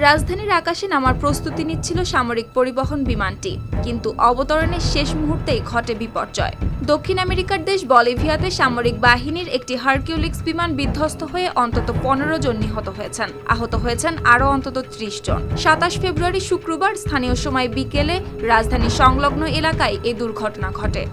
রাজধানীর আকাশে নামার প্রস্তুতি নিচ্ছিল সামরিক পরিবহন বিমানটি, কিন্তু অবতরণের শেষ মুহূর্তেই ঘটে বিপর্যয়। দক্ষিণ আমেরিকার দেশ বলিভিয়াতে সামরিক বাহিনীর একটি হারকিউলিস বিমান বিধ্বস্ত হয়ে অন্তত 15 জন নিহত হয়েছেন। আহত হয়েছেন আরও অন্তত 30 জন। 27 ফেব্রুয়ারি শুক্রবার স্থানীয় সময় বিকেলে রাজধানী সংলগ্ন এলাকায় এই দুর্ঘটনা ঘটে।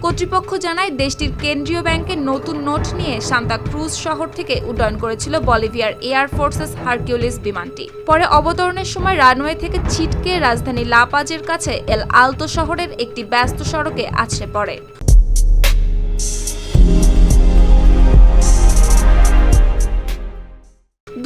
কর্তৃপক্ষ জানায়, দেশটির কেন্দ্রীয় ব্যাংকের নতুন নোট নিয়ে সান্তা ক্রুজ শহর থেকে উড্ডয়ন করেছিল বলিভিয়ার এয়ার ফোর্সেস হারকিউলিস বিমানটি। পরে অবতরণের সময় রানওয়ে থেকে ছিটকে রাজধানী লা পাজের কাছে এল আলতো শহরের একটি ব্যস্ত সড়কে আছড়ে পড়ে।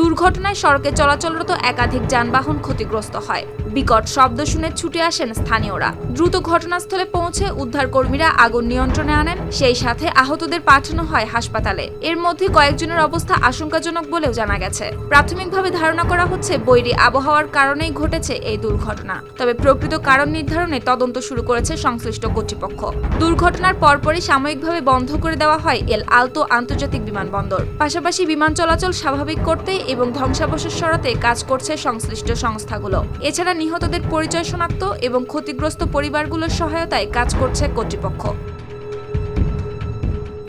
দুর্ঘটনায় সড়কে চলাচলরত একাধিক যানবাহন ক্ষতিগ্রস্ত হয়। বিকট শব্দ শুনে ছুটে আসেন স্থানীয়রা। দ্রুত ঘটনাস্থলে পৌঁছে উদ্ধারকর্মীরা আগুন নিয়ন্ত্রণে আনেন, সেই সাথে আহতদের পাঠানো হয় হাসপাতালে। এর মধ্যে কয়েকজনের অবস্থা আশঙ্কাজনক বলেও জানা গেছে। প্রাথমিকভাবে ধারণা করা হচ্ছে বৈরী আবহাওয়ার কারণেই ঘটেছে এই দুর্ঘটনা। তবে প্রকৃত কারণ নির্ধারণে তদন্ত শুরু করেছে সংশ্লিষ্ট কর্তৃপক্ষ। দুর্ঘটনার পরপরই সাময়িকভাবে বন্ধ করে দেওয়া হয় এল আলতো আন্তর্জাতিক বিমানবন্দর। পাশাপাশি বিমান চলাচল স্বাভাবিক করতে এবং ধ্বংসাবশেষ সরাতে কাজ করছে সংশ্লিষ্ট সংস্থাগুলো। এছাড়া নিহতদের পরিচয় শনাক্ত এবং ক্ষতিগ্রস্ত পরিবারগুলোর সহায়তায় কাজ করছে কর্তৃপক্ষ।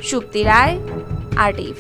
শুক্তি রায়, RTV।